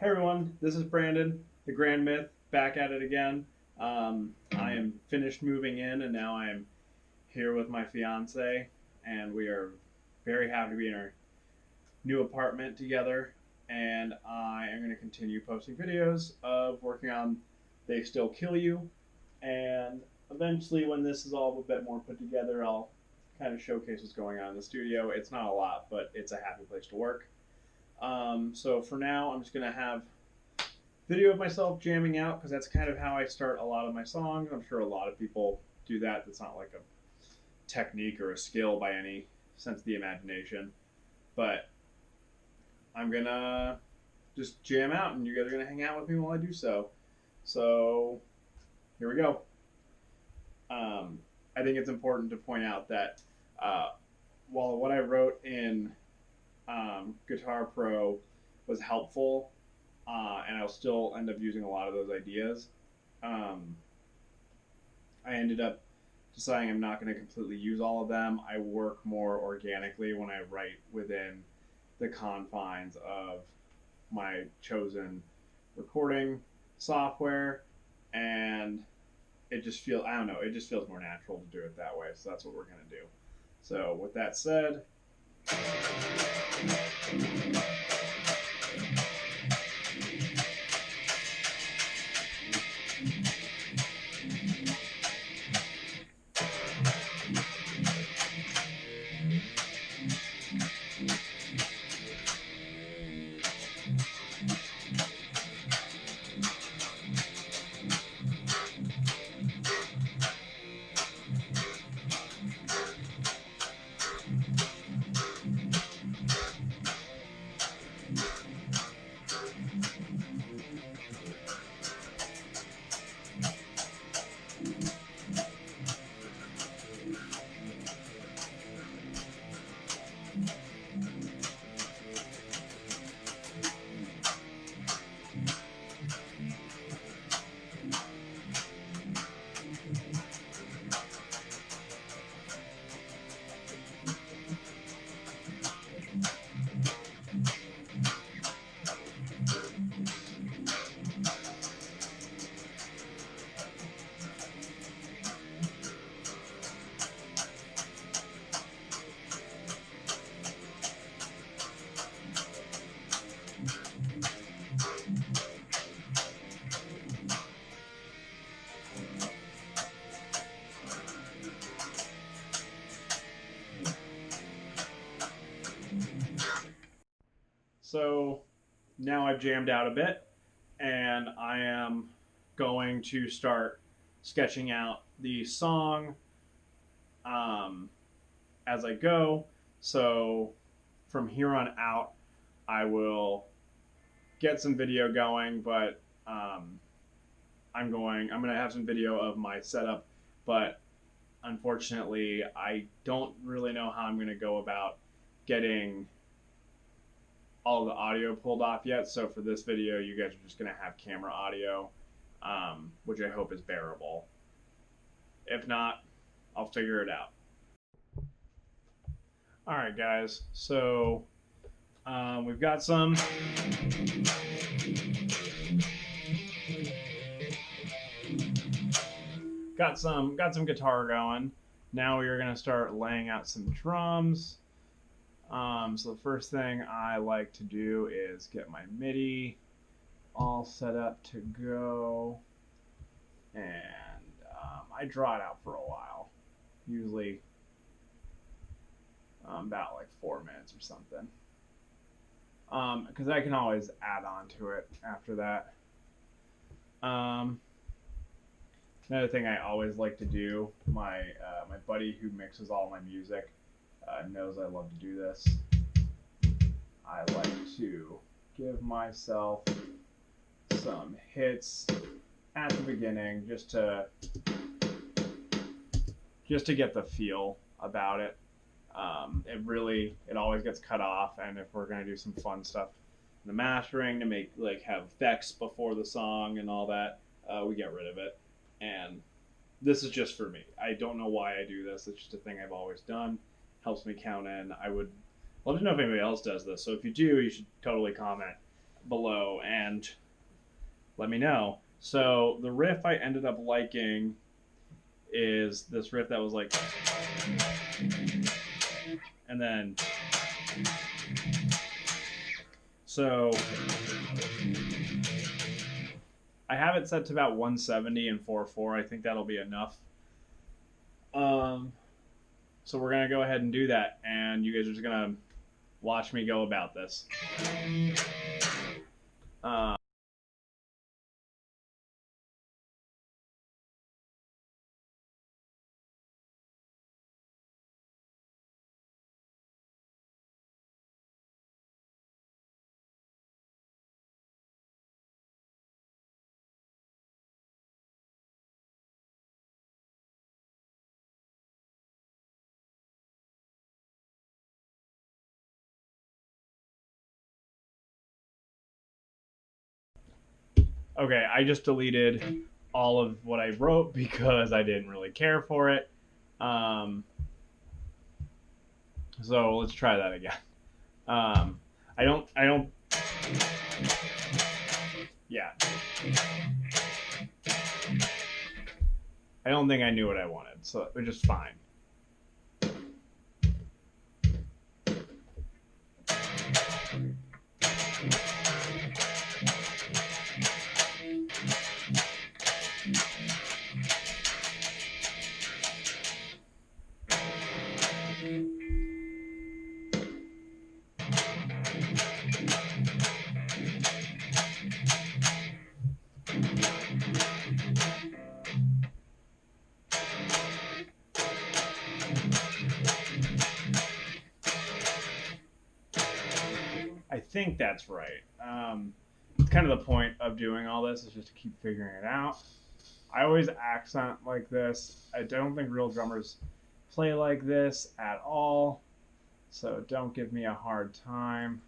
Hey everyone, this is Brandon, the Grand Myth, back at it again. I am finished moving in and now I am here with my fiance, and we are very happy to be in our new apartment together. And I am going to continue posting videos of working on They Still Kill You. And eventually, when this is all a bit more put together, I'll kind of showcase what's going on in the studio. It's not a lot, but it's a happy place to work. So for now, I'm just going to have video of myself jamming out because that's kind of how I start a lot of my songs. I'm sure a lot of people do that. That's not like a technique or a skill by any sense of the imagination. But I'm going to just jam out and you guys are going to hang out with me while I do so. So here we go. I think it's important to point out that while what I wrote in Guitar Pro was helpful, and I'll still end up using a lot of those ideas. I ended up deciding I'm not going to completely use all of them. I work more organically when I write within the confines of my chosen recording software, and it just feels, I don't know, it just feels more natural to do it that way. So that's what we're going to do. So with that said, so now I've jammed out a bit and I am going to start sketching out the song as I go. So from here on out, I will get some video going, but I'm going to have some video of my setup, but unfortunately, I don't really know how I'm going to go about getting all the audio pulled off yet. So for this video, you guys are just going to have camera audio, which I hope is bearable. If not, I'll figure it out. All right, guys. So we've got some guitar going. Now we are going to start laying out some drums. So the first thing I like to do is get my MIDI all set up to go, and I draw it out for a while, usually about like 4 minutes or something, because I can always add on to it after that. Another thing I always like to do, my buddy who mixes all my music knows I love to do this. I like to give myself some hits at the beginning just to get the feel about it. It always gets cut off, and if we're gonna do some fun stuff in the mastering to make have effects before the song and all that, we get rid of it. And this is just for me. I don't know why I do this. It's just a thing I've always done. Helps me count in. I would love to know if anybody else does this. So if you do, you should totally comment below and let me know. So the riff I ended up liking is this riff that was like, and then, so I have it set to about 170 and 4/4. I think that'll be enough. So we're gonna go ahead and do that, and you guys are just gonna watch me go about this. Okay, I just deleted all of what I wrote because I didn't really care for it. So let's try that again. I don't, yeah. I don't think I knew what I wanted, so it was just fine. I think that's right. It's kind of the point of doing all this is just to keep figuring it out. I always accent like this. I don't think real drummers play like this at all, so don't give me a hard time.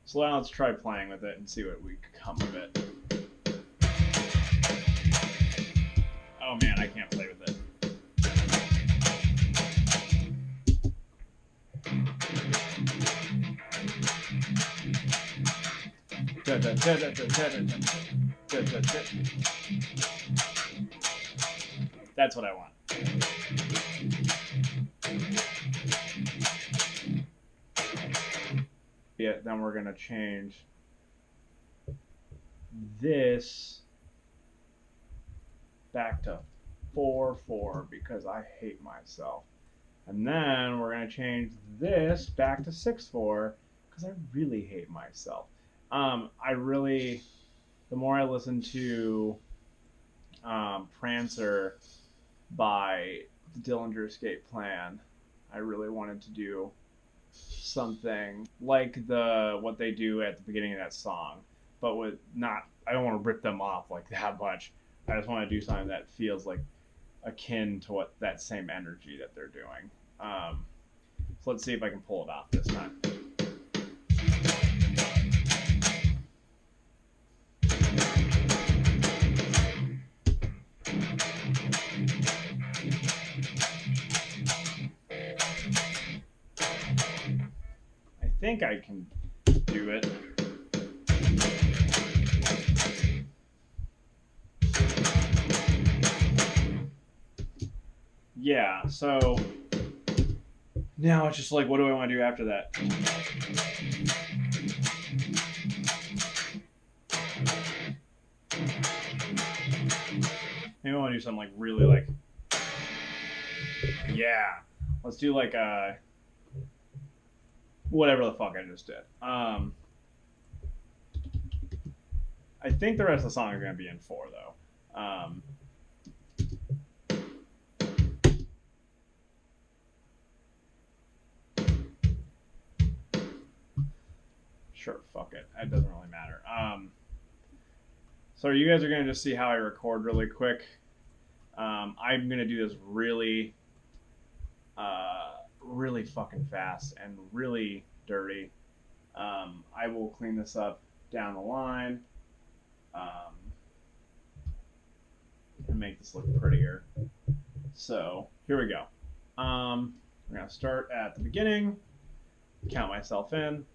So now let's try playing with it and see what we can come of it. Oh man, I can't play with it. That's what I want. Yeah, then we're gonna change this back to 4/4 because I hate myself. And then we're gonna change this back to 6/4 because I really hate myself. The more I listen to Prancer by the Dillinger Escape Plan, I really wanted to do something like what they do at the beginning of that song, but with not. I don't want to rip them off like that much. I just want to do something that feels like akin to what that same energy that they're doing. So let's see if I can pull it off this time. I think I can do it. Yeah, so now it's just like, what do I want to do after that? Maybe I want to do something like really like, yeah, let's do like whatever the fuck I just did. I think the rest of the song is going to be in 4 though. Sure, fuck it. It doesn't really matter. So you guys are going to just see how I record really quick. I'm going to do this really, really fucking fast and really dirty. I will clean this up down the line and make this look prettier. So here we go. We're going to start at the beginning, count myself in.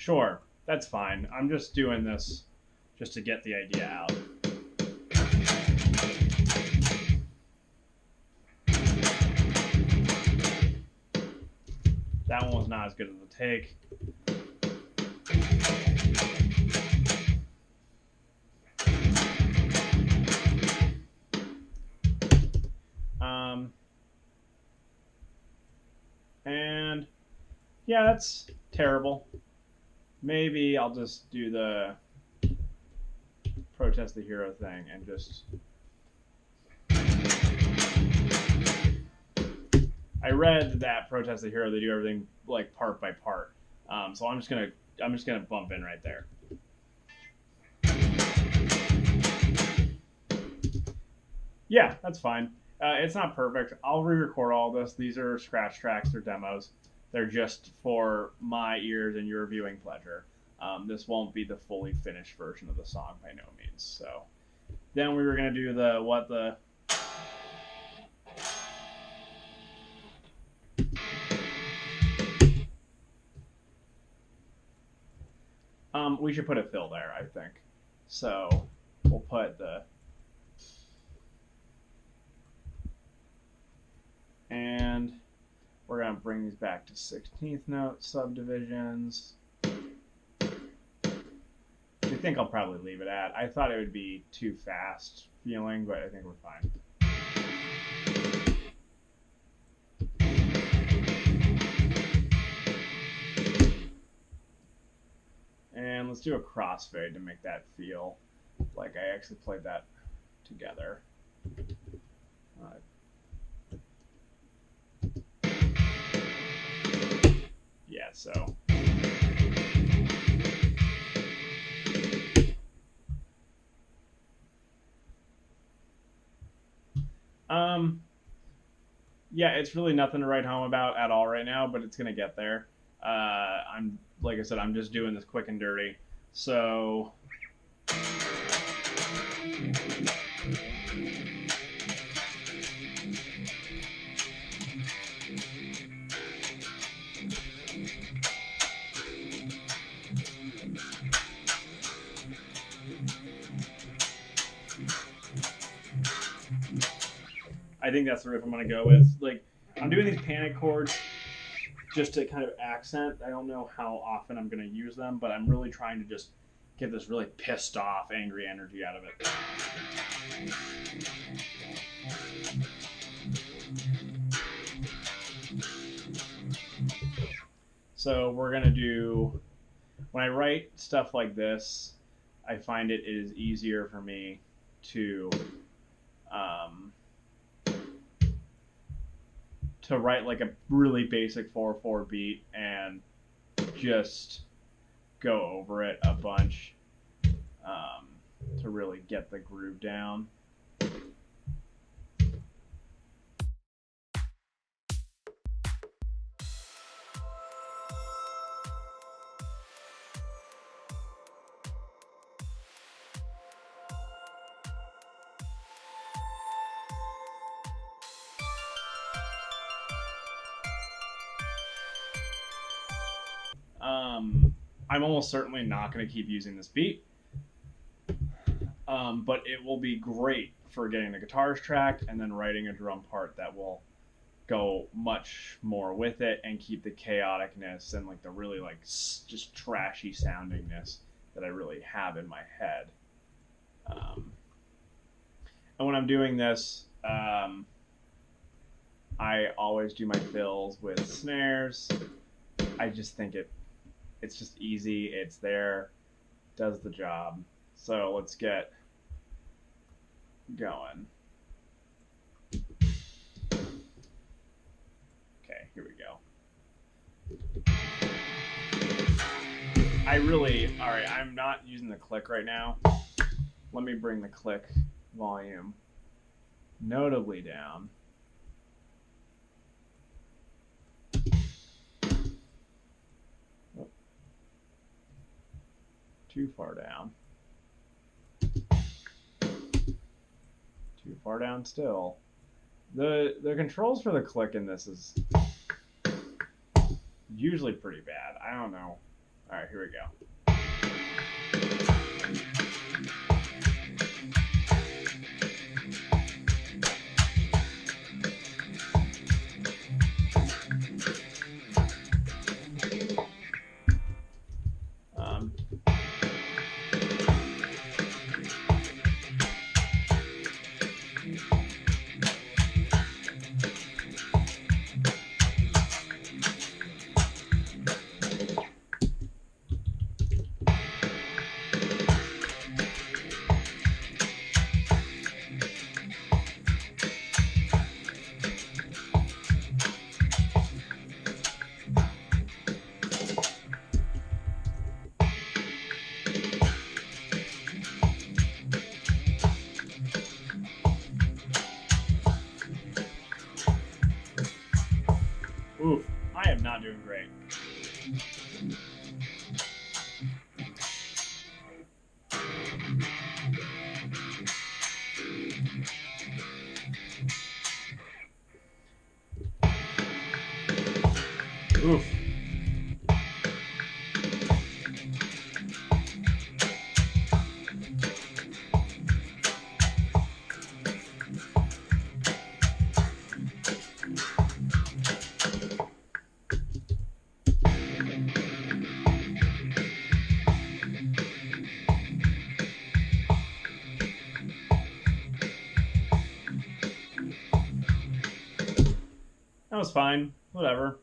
Sure, that's fine. I'm just doing this just to get the idea out. That one was not as good as the take. And yeah, that's terrible. Maybe I'll just do the protest the hero thing and just. I read that protest the hero, they do everything like part by part. So I'm just gonna bump in right there. Yeah, that's fine. It's not perfect. I'll re-record all this. These are scratch tracks. They're demos. They're just for my ears and your viewing pleasure. This won't be the fully finished version of the song by no means. So then we were gonna do the what the. We should put a fill there, I think. So we'll put the. And we're going to bring these back to 16th note subdivisions. I think I'll probably leave it at. I thought it would be too fast feeling, but I think we're fine. And let's do a crossfade to make that feel like I actually played that together. Yeah, so. Yeah, it's really nothing to write home about at all right now, but it's gonna get there. I'm like I said, I'm just doing this quick and dirty. So. I think that's the riff I'm gonna go with. Like, I'm doing these panic chords just to kind of accent. I don't know how often I'm gonna use them, but I'm really trying to just get this really pissed off, angry energy out of it. So we're gonna do. When I write stuff like this, I find it is easier for me to write like a really basic 4/4 beat and just go over it a bunch to really get the groove down. I'm almost certainly not going to keep using this beat, but it will be great for getting the guitars tracked and then writing a drum part that will go much more with it and keep the chaoticness and like the really like just trashy soundingness that I really have in my head. And when I'm doing this, I always do my fills with snares. I just think it's just easy. It's there, does the job. So let's get going. Okay, here we go. All right, I'm not using the click right now. Let me bring the click volume notably down. Too far down. Too far down still. The controls for the click in this is usually pretty bad. I don't know All right, here we go. Oof, I am not doing great. Oof. That was fine. Whatever.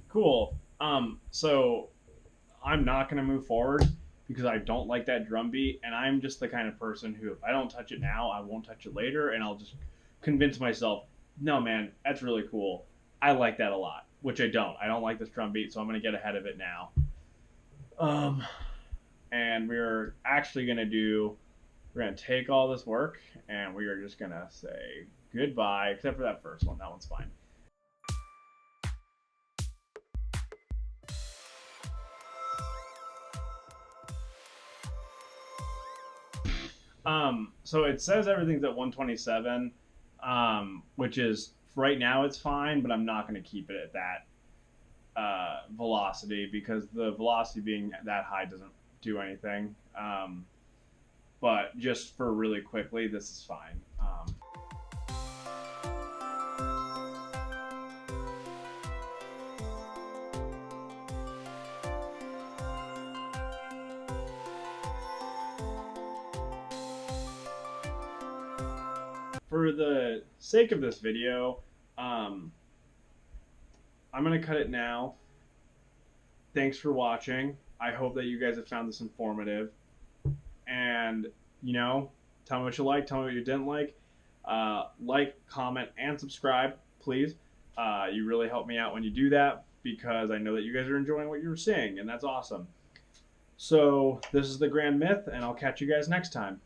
Cool. So I'm not gonna move forward because I don't like that drum beat, and I'm just the kind of person who, if I don't touch it now, I won't touch it later, and I'll just convince myself, no, man, that's really cool. I like that a lot, which I don't. I don't like this drum beat, so I'm gonna get ahead of it now. Um, and we're gonna take all this work, and we are just gonna say goodbye, except for that first one. That one's fine. So it says everything's at 127, which is right now it's fine, but I'm not going to keep it at that velocity because the velocity being that high doesn't do anything. But just for really quickly, this is fine. For the sake of this video, I'm going to cut it now. Thanks for watching. I hope that you guys have found this informative. And, tell me what you liked, tell me what you didn't like. Like, comment, and subscribe, please. You really help me out when you do that because I know that you guys are enjoying what you're seeing, and that's awesome. So, this is the Grand Myth, and I'll catch you guys next time.